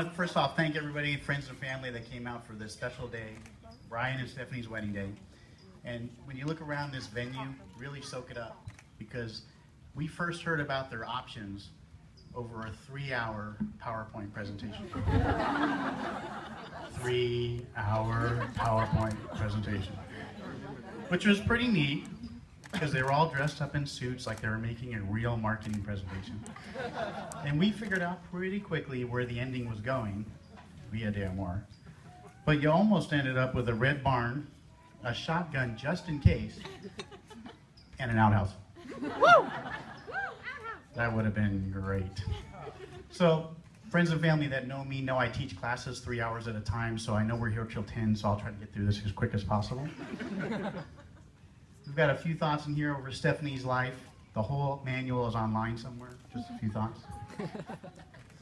First off, thank everybody, friends and family that came out for this special day, Bryan and Stephanie's wedding day. And when you look around this venue, really soak it up, because we first heard about their options over a 3-hour PowerPoint presentation. 3-hour PowerPoint presentation, which was pretty neat, because they were all dressed up in suits like they were making a real marketing presentation. And we figured out pretty quickly where the ending was going via DMR. But you almost ended up with a red barn, a shotgun just in case, and an outhouse. That would have been great. So, friends and family that know me know I teach classes 3 hours at a time, so I know we're here till 10, so I'll try to get through this as quick as possible. We've got a few thoughts in here over Stephanie's life. The whole manual is online somewhere, just a few thoughts.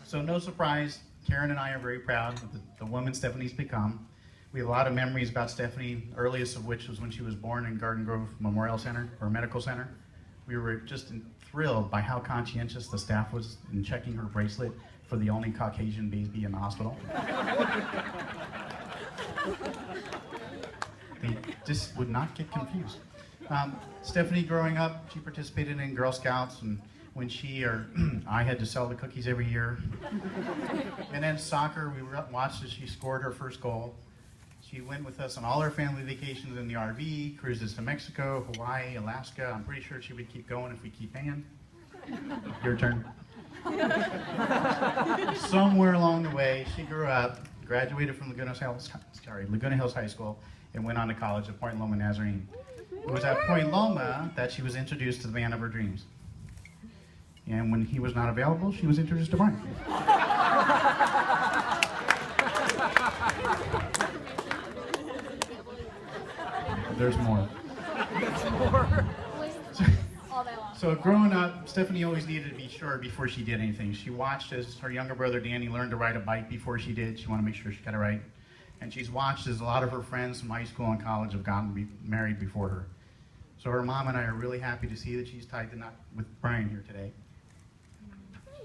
So no surprise, Karen and I are very proud of the woman Stephanie's become. We have a lot of memories about Stephanie, earliest of which was when she was born in Garden Grove Memorial Center, or Medical Center. We were just thrilled by how conscientious the staff was in checking her bracelet for the only Caucasian baby in the hospital. They just would not get confused. Stephanie, growing up, she participated in Girl Scouts, and when she or I had to sell the cookies every year. And then soccer, we watched as she scored her first goal. She went with us on all our family vacations in the RV, cruises to Mexico, Hawaii, Alaska. I'm pretty sure she would keep going if we keep paying. Your turn. Somewhere along the way, she grew up, graduated from Laguna Hills High School, and went on to college at Point Loma Nazarene. It was at Point Loma that she was introduced to the man of her dreams. And when he was not available, she was introduced to Bryan. There's more. So growing up, Stephanie always needed to be sure before she did anything. She watched as her younger brother Danny learned to ride a bike before she did. She wanted to make sure she got it right. And she's watched as a lot of her friends from high school and college have gotten married before her. So her mom and I are really happy to see that she's tied the knot with Bryan here today.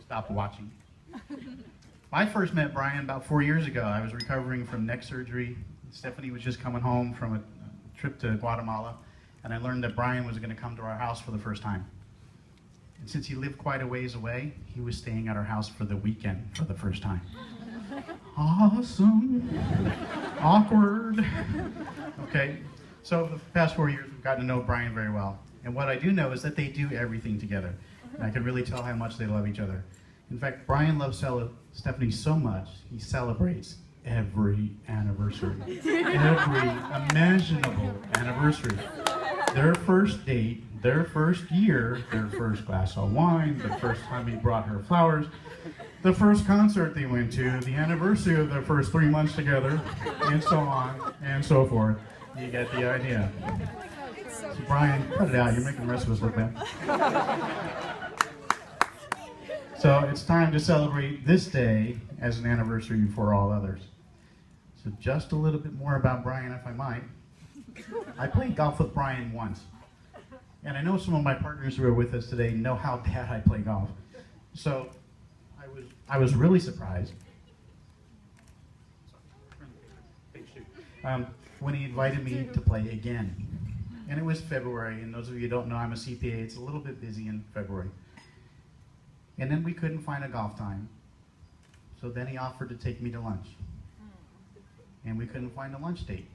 Stop watching. I first met Bryan about 4 years ago. I was recovering from neck surgery. Stephanie was just coming home from a trip to Guatemala, and I learned that Bryan was going to come to our house for the first time. And since he lived quite a ways away, he was staying at our house for the weekend for the first time. Awesome. Awkward. Okay, so the past 4 years we've gotten to know Bryan very well. And what I do know is that they do everything together. And I can really tell how much they love each other. In fact, Bryan loves Stephanie so much, he celebrates every anniversary. Every imaginable anniversary. Their first date, their first year, their first glass of wine, the first time he brought her flowers, the first concert they went to, the anniversary of their first 3 months together, and so on and so forth. You get the idea. So Bryan, cut it out. You're making the rest of us look bad. So it's time to celebrate this day as an anniversary before all others. So just a little bit more about Bryan, if I might. I played golf with Bryan once. And I know some of my partners who are with us today know how bad I play golf. So I was really surprised when he invited me to play again. And it was February, and those of you who don't know, I'm a CPA. It's a little bit busy in February. And then we couldn't find a golf time. So then he offered to take me to lunch. And we couldn't find a lunch date.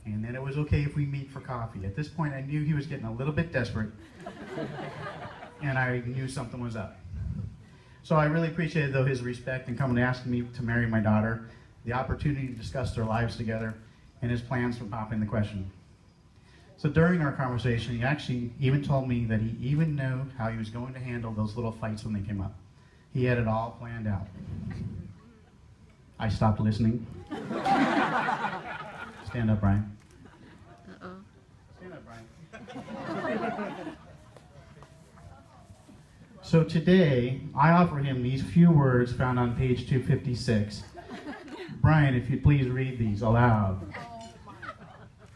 And then it was okay if we meet for coffee. At this point, I knew he was getting a little bit desperate. And I knew something was up. So I really appreciated, though, his respect in coming and asking me to marry my daughter, the opportunity to discuss their lives together, and his plans for popping the question. So during our conversation, he actually even told me that he even knew how he was going to handle those little fights when they came up. He had it all planned out. I stopped listening. Stand up, Bryan. Uh-oh. Stand up, Bryan. So today, I offer him these few words found on page 256. Bryan, if you'd please read these aloud.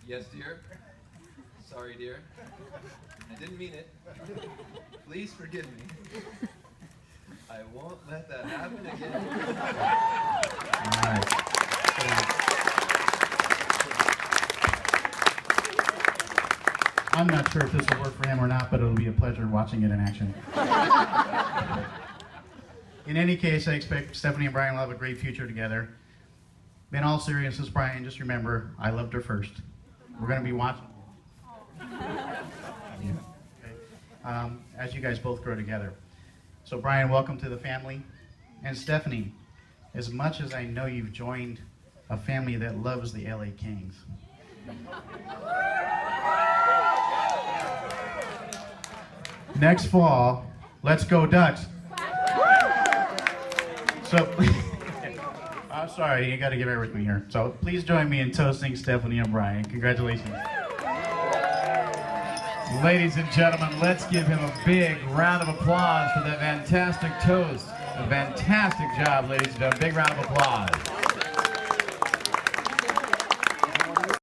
Yes, dear. Sorry, dear. I didn't mean it. Please forgive me. I won't let that happen again. All right. I'm not sure if this will work for him or not, but it'll be a pleasure watching it in action. In any case, I expect Stephanie and Bryan will have a great future together. In all seriousness, Bryan, just remember, I loved her first. We're going to be watching. Yeah. Okay. As you guys both grow together. So Bryan, welcome to the family. And Stephanie, as much as I know you've joined a family that loves the LA Kings. Next fall, let's go Dutch. So, I'm sorry, you got to get bear with me here. So please join me in toasting Stephanie and Bryan. Congratulations. Ladies and gentlemen, let's give him a big round of applause for that fantastic toast. A fantastic job, ladies and gentlemen. Big round of applause.